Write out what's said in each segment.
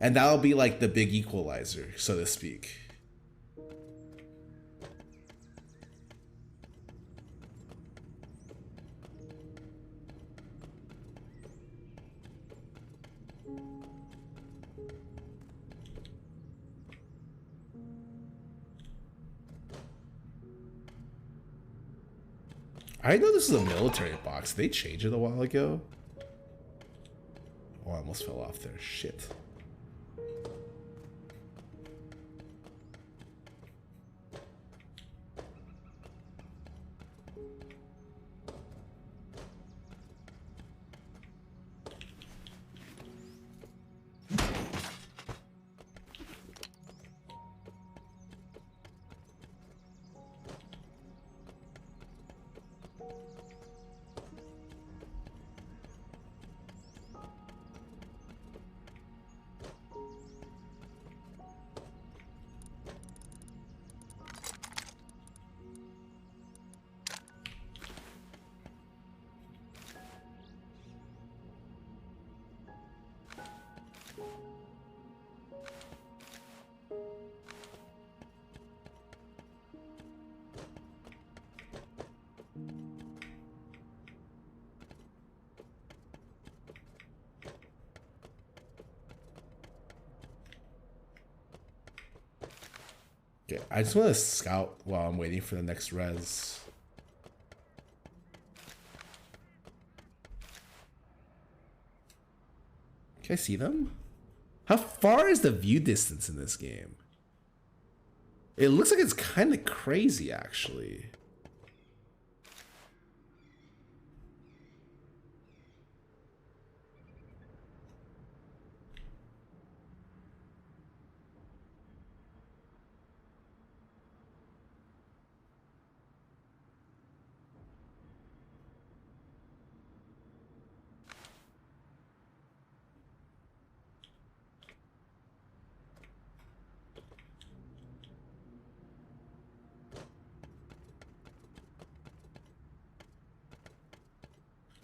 And that'll be like the big equalizer, so to speak. I know this is a military box. They changed it a while ago. Oh, I almost fell off there. Shit. Okay, I just want to scout while I'm waiting for the next res. Can I see them? How far is the view distance in this game? It looks like it's kind of crazy, actually.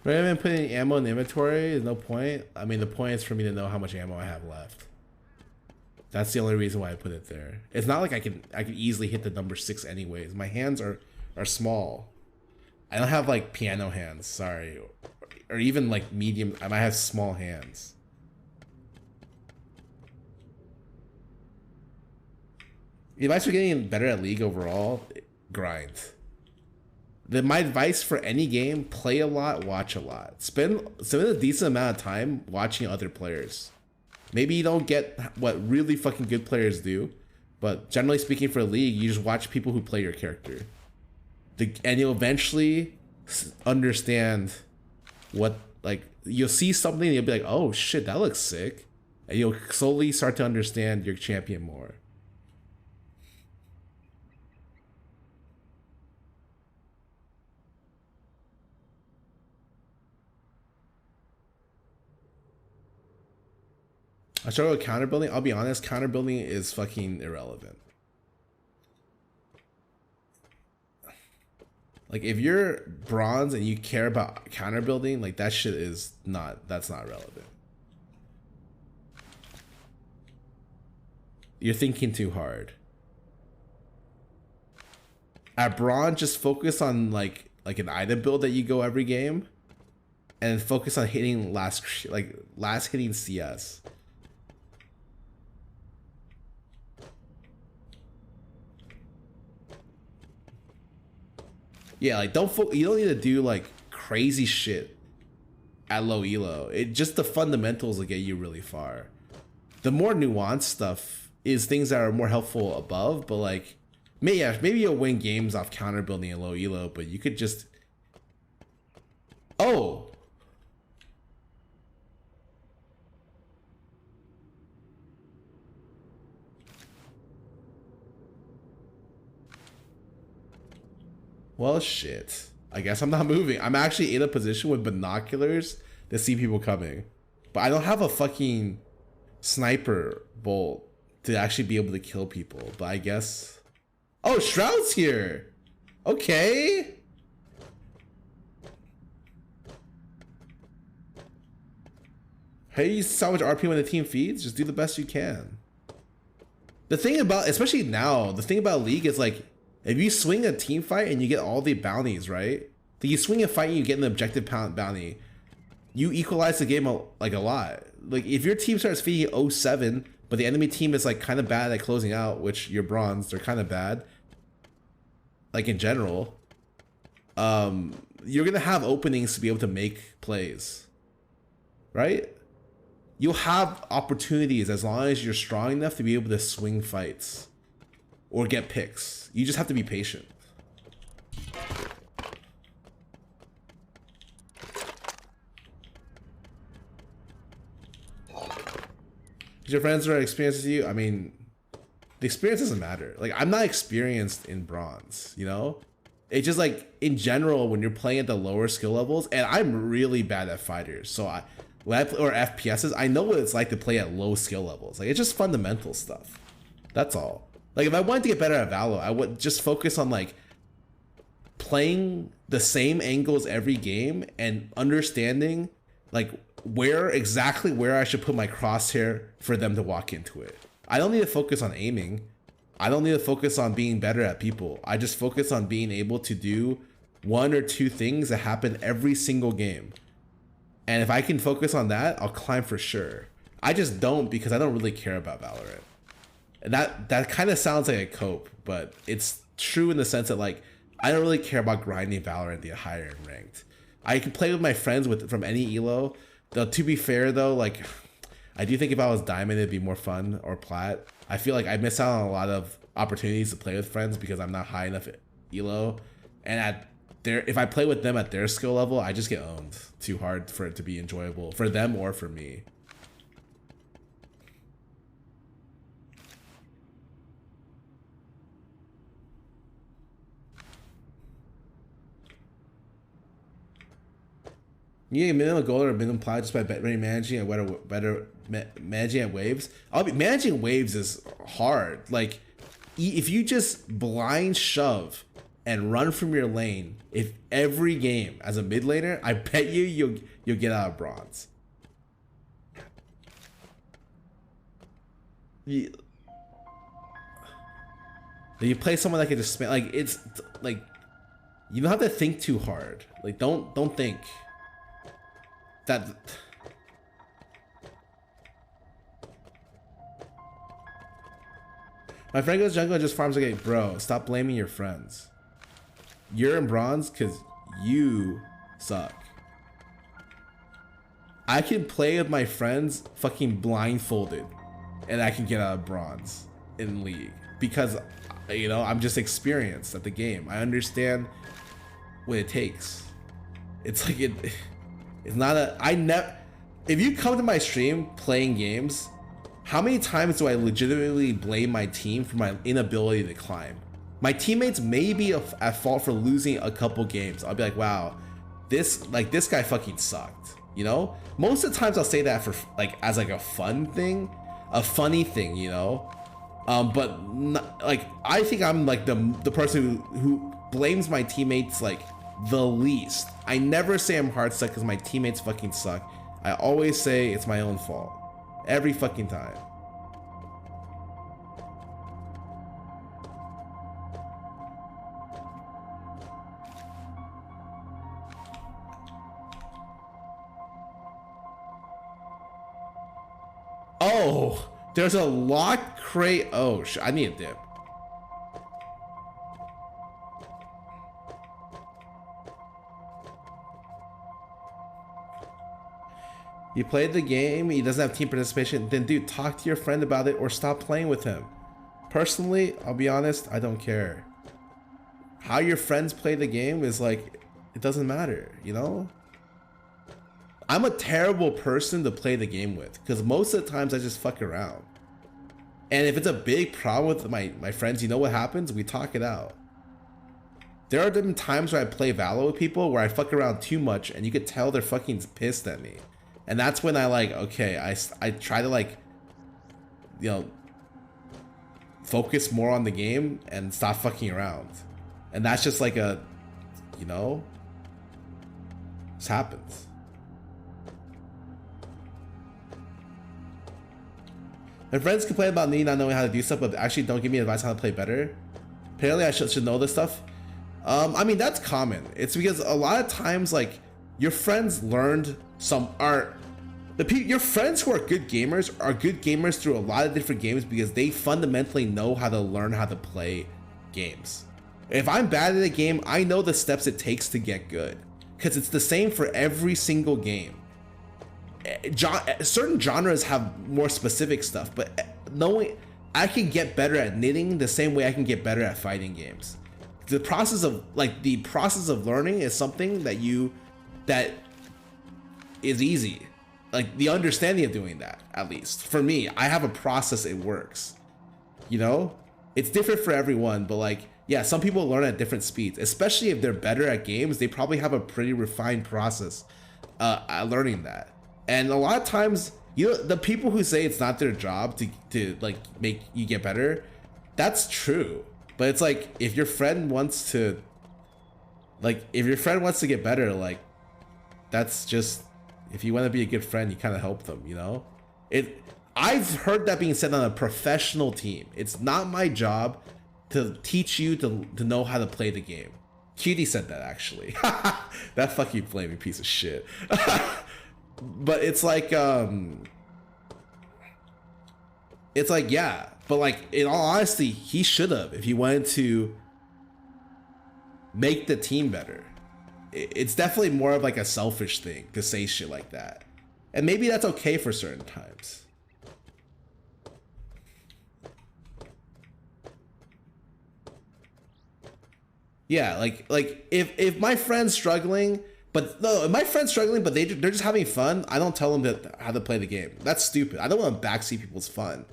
Rather than putting ammo in the inventory, there's no point. I mean, the point is for me to know how much ammo I have left. That's the only reason why I put it there. It's not like I can easily hit the number 6 anyways. My hands are small. I don't have like piano hands, sorry. Or even like medium, I might have small hands. The advice for getting better at League overall, grind. My advice for any game, play a lot, watch a lot. Spend a decent amount of time watching other players. Maybe you don't get what really fucking good players do, but generally speaking for League, you just watch people who play your character. And you'll eventually understand what, like, you'll see something and you'll be like, oh shit, that looks sick. And you'll slowly start to understand your champion more. I struggle with counter building. I'll be honest, counter building is fucking irrelevant. Like if you're bronze and you care about counter building, like that shit is that's not relevant. You're thinking too hard. At bronze, just focus on like an item build that you go every game, and focus on hitting last hitting CS. Yeah, like you don't need to do like crazy shit at low elo. It just the fundamentals will get you really far. The more nuanced stuff is things that are more helpful above, but like maybe you'll win games off counter building and low elo, but you could just well, shit. I guess I'm not moving. I'm actually in a position with binoculars to see people coming. But I don't have a fucking sniper bolt to actually be able to kill people. But I guess... Oh, Shroud's here! Okay! Hey, you salvage RP when the team feeds? Just do the best you can. The thing about, especially now, the thing about League is like, if you swing a team fight and you get all the bounties, right? You swing a fight and you get an objective bounty, you equalize the game like a lot. Like if your team starts feeding 0-7, but the enemy team is like kind of bad at closing out, which you're bronze, they're kind of bad. Like in general, you're gonna have openings to be able to make plays, right? You'll have opportunities as long as you're strong enough to be able to swing fights or get picks. You just have to be patient. Your friends are experienced with you. I mean, the experience doesn't matter. Like I'm not experienced in bronze, you know? It's just like in general when you're playing at the lower skill levels, and I'm really bad at fighters. So when I play, or FPSs, I know what it's like to play at low skill levels. Like it's just fundamental stuff. That's all. Like if I wanted to get better at Valo, I would just focus on like playing the same angles every game and understanding like exactly where I should put my crosshair for them to walk into it. I don't need to focus on aiming. I don't need to focus on being better at people. I just focus on being able to do 1 or 2 things that happen every single game. And if I can focus on that, I'll climb for sure. I just don't because I don't really care about Valorant. And that kind of sounds like a cope, but it's true in the sense that like I don't really care about grinding Valorant the higher in ranked. I can play with my friends from any elo. Though to be fair though, like I do think if I was diamond it'd be more fun, or plat. I feel like I miss out on a lot of opportunities to play with friends because I'm not high enough at elo. And if I play with them at their skill level, I just get owned too hard for it to be enjoyable for them or for me. You get a minimum goal or a minimum plat just by managing managing at waves. Managing waves is hard. Like if you just blind shove and run from your lane, if every game as a mid laner, I bet you'll get out of bronze. You play someone that can just spam, like it's like you don't have to think too hard. Like don't think that. My friend goes jungle and just farms like, bro, stop blaming your friends. You're in bronze because you suck. I can play with my friends fucking blindfolded and I can get out of bronze in League because, you know, I'm just experienced at the game. I understand what it takes. It's like it's not if you come to my stream playing games, how many times do I legitimately blame my team for my inability to climb? My teammates may be at fault for losing a couple games. I'll be like, wow, this guy fucking sucked, you know? Most of the times I'll say that for like as like a fun thing, a funny thing, you know? But not, like I think I'm like the person who blames my teammates like the least. I never say I'm hard stuck because my teammates fucking suck. I always say it's my own fault. Every fucking time. Oh, there's a lock crate. Oh, I need a dip. You played the game, he doesn't have team participation, then dude, talk to your friend about it or stop playing with him. Personally, I'll be honest, I don't care. How your friends play the game is like, it doesn't matter, you know? I'm a terrible person to play the game with because most of the times I just fuck around. And if it's a big problem with my friends, you know what happens? We talk it out. There are different times where I play Valo with people where I fuck around too much and you could tell they're fucking pissed at me. And that's when I like, okay, I try to like, you know, focus more on the game and stop fucking around. And that's just like a, you know, this happens. My friends complain about me not knowing how to do stuff, but actually don't give me advice on how to play better. Apparently I should know this stuff. I mean, that's common. It's because a lot of times, like, your friends learned your friends who are good gamers through a lot of different games because they fundamentally know how to learn how to play games. If I'm bad at a game, I know the steps it takes to get good, because it's the same for every single game. Certain genres have more specific stuff, but knowing I can get better at knitting the same way I can get better at fighting games. The process of learning is something that is easy. Like, the understanding of doing that, at least for me, I have a process. It works, you know. It's different for everyone, but like, yeah, some people learn at different speeds, especially if they're better at games. They probably have a pretty refined process at learning that. And a lot of times, you know, the people who say it's not their job to like make you get better, that's true. But it's like, if your friend wants to get better, like, that's just, if you want to be a good friend, you kind of help them, you know? I've heard that being said on a professional team. It's not my job to teach you to know how to play the game. Cutie said that, actually. That fucking flaming piece of shit. But it's like, yeah. But like, in all honesty, he should have, if he wanted to make the team better. It's definitely more of like a selfish thing to say shit like that. And maybe that's okay for certain times. Yeah, like if my friend's struggling, but they're just having fun, I don't tell them how to play the game. That's stupid. I don't want to backseat people's fun.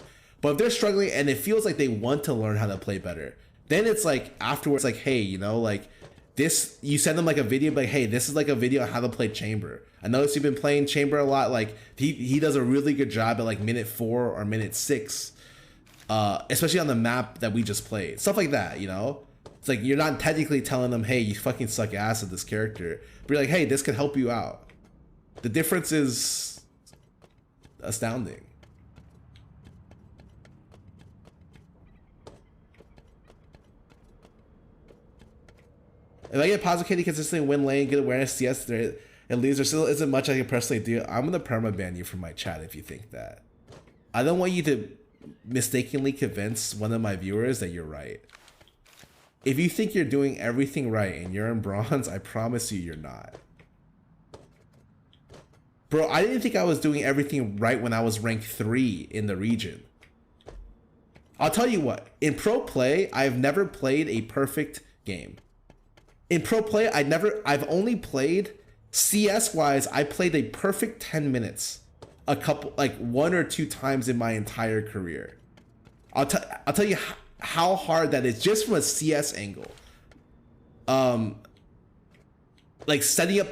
But if they're struggling and it feels like they want to learn how to play better, then it's like afterwards, like, hey, you know, like this, you send them like a video, like, hey, this is like a video on how to play Chamber. I noticed you've been playing Chamber a lot. Like, he does a really good job at like minute 4 or minute 6, especially on the map that we just played. Stuff like that, you know? It's like, you're not technically telling them, hey, you fucking suck ass at this character, but you're like, hey, this can help you out. The difference is astounding. If I get positive KD consistently win lane, good awareness, CS, there at least there still isn't much I can personally do. I'm gonna permaban you from my chat if you think that. I don't want you to mistakenly convince one of my viewers that you're right. If you think you're doing everything right and you're in bronze, I promise you you're not. Bro, I didn't think I was doing everything right when I was ranked 3 in the region. I'll tell you what, in pro play, I've never played a perfect game. In pro play, I've only played, CS wise, I played a perfect 10 minutes a couple, like 1 or 2 times in my entire career. I'll tell you how hard that is just from a CS angle. Like setting up